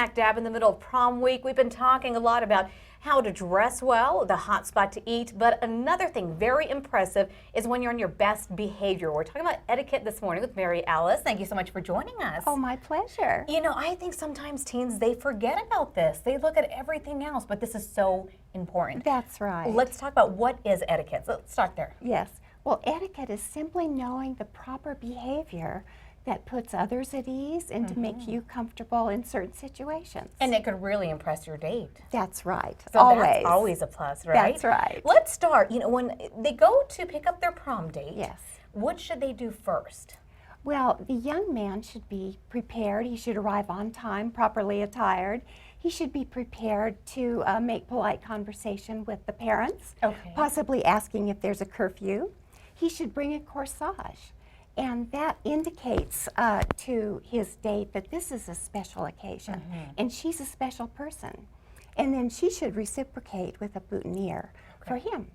Smack dab in the middle of prom week, we've been talking a lot about how to dress well, the hot spot to eat, but another thing very impressive is when you're on your best behavior. We're talking about etiquette this morning with Mary Alice. Thank you so much for joining us. Oh, my pleasure. You know, I think sometimes teens, they forget about this. They look at everything else, but this is so important. That's right. Let's talk about what is etiquette. So let's start there. Yes. Well, etiquette is simply knowing the proper behavior that puts others at ease and to make you comfortable in certain situations. And it could really impress your date. That's right. So always. That's always a plus, right? That's right. Let's start. You know, when they go to pick up their prom date, Yes. what should they do first? Well, the young man should be prepared. He should arrive on time, properly attired. He should be prepared to make polite conversation with the parents, Okay. possibly asking if there's a curfew. He should bring a corsage. And that indicates to his date that this is a special occasion, and she's a special person. And then she should reciprocate with a boutonniere for him.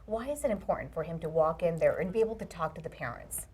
Why is it important for him to walk in there and be able to talk to the parents?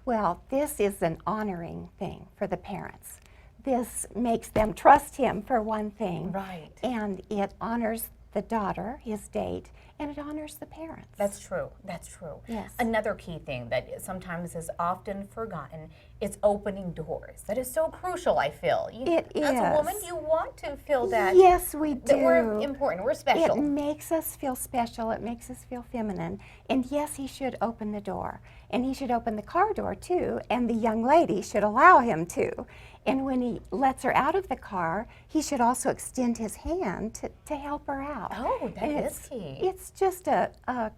Well, this is an honoring thing for the parents. This makes them trust him for one thing. Right. And it honors the daughter, his date, and it honors the parents. That's true. That's true. Yes. Another key thing that sometimes is often forgotten is opening doors. That is so crucial, I feel. It As a woman, is. you want to feel that, Yes, we do. that we're important, we're special. It makes us feel special. It makes us feel feminine. And yes, he should open the door. And he should open the car door too. And the young lady should allow him to. And when he lets her out of the car, he should also extend his hand to help her out. Oh, that And is key. It's just a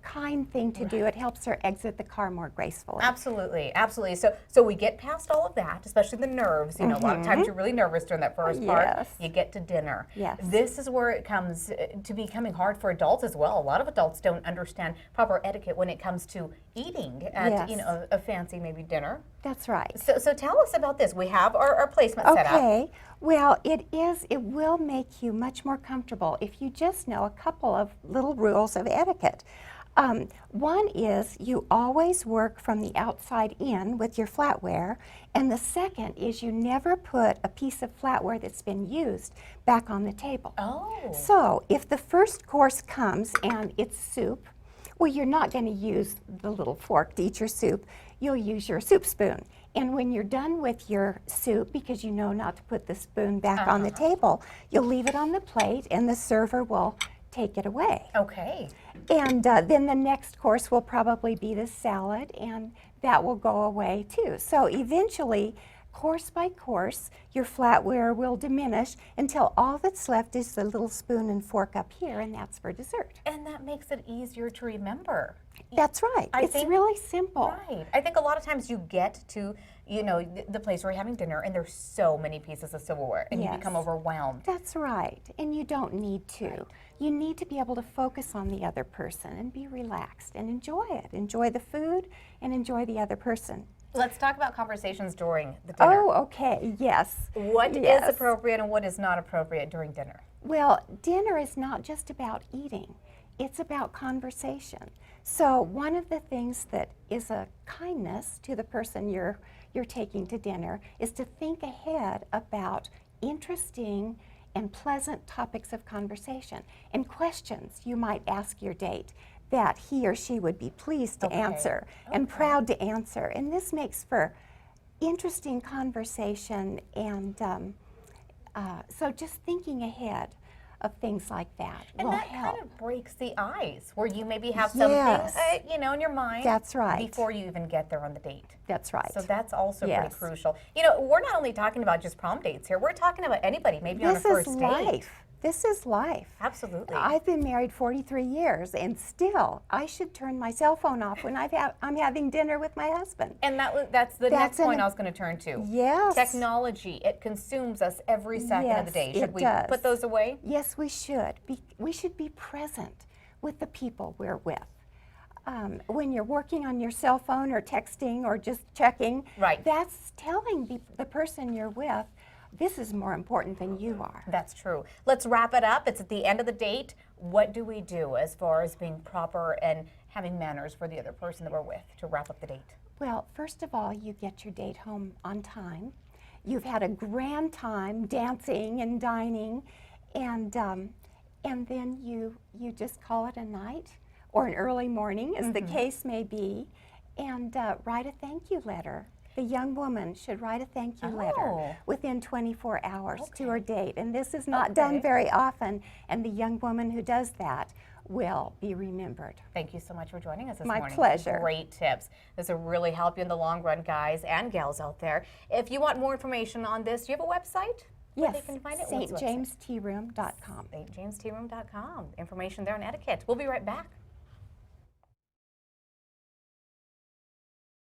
kind thing to do. It helps her exit the car more gracefully. Absolutely, absolutely. So we get past all of that, especially the nerves. You know, a lot of times you're really nervous during that first part. Yes. You get to dinner. Yes. This is where it comes to becoming hard for adults as well. A lot of adults don't understand proper etiquette when it comes to eating at Yes. a fancy maybe dinner. That's right. So tell us about this. We have our placement set up. Okay. Well, it will make you much more comfortable if you just know a couple of little rules of etiquette. One is you always work from the outside in with your flatware, and the second is you never put a piece of flatware that's been used back on the table. Oh. So if the first course comes and it's soup, well, you're not going to use the little fork to eat your soup. You'll use your soup spoon. And when you're done with your soup, because you know not to put the spoon back on the table, you'll leave it on the plate and the server will take it away. Okay. And then the next course will probably be the salad, and that will go away too. So eventually, course by course, your flatware will diminish until all that's left is the little spoon and fork up here, and that's for dessert. And that makes it easier to remember. That's right. I It's think- really simple. Right. I think a lot of times you get to, you know, the place where you're having dinner and there's so many pieces of silverware and you Yes. become overwhelmed. That's right. And you don't need to. Right. You need to be able to focus on the other person and be relaxed and enjoy it. Enjoy the food and enjoy the other person. Let's talk about conversations during the dinner. Oh, okay. Yes. What is Yes. appropriate and what is not appropriate during dinner? Well, dinner is not just about eating. It's about conversation. So one of the things that is a kindness to the person you're taking to dinner is to think ahead about interesting and pleasant topics of conversation and questions you might ask your date that he or she would be pleased to answer and proud to answer. And this makes for interesting conversation, and so just thinking ahead of things like that And will that help. kind of breaks the ice where you maybe have something, Yes. you know, in your mind That's right. before you even get there on the date. That's right. So that's also Yes. pretty crucial. You know, we're not only talking about just prom dates here. We're talking about anybody, maybe on a This first is date. life. This is life. Absolutely. I've been married 43 years, and still, I should turn my cell phone off when I'm having dinner with my husband. And that's the next That's point an- I was going to turn to. Yes. Technology, it consumes us every second of the day. Yes, Should it we does. put those away? Yes, we should. We should be present with the people we're with. When you're working on your cell phone or texting or just checking, Right. that's telling the person you're with, this is more important than you are. That's true. Let's wrap it up. It's at the end of the date. What do we do as far as being proper and having manners for the other person that we're with to wrap up the date? Well, first of all, you get your date home on time. you've had a grand time dancing and dining, and then you just call it a night or an early morning, as the case may be, and write a thank you letter. The young woman should write a thank you letter within 24 hours to her date. And this is not done very often, and the young woman who does that will be remembered. Thank you so much for joining us this morning. My pleasure. Great tips. This will really help you in the long run, guys and gals out there. If you want more information on this, do you have a website? Yes, They can find it? What's the website? stjamestearoom.com. stjamestearoom.com. Information there on etiquette. We'll be right back.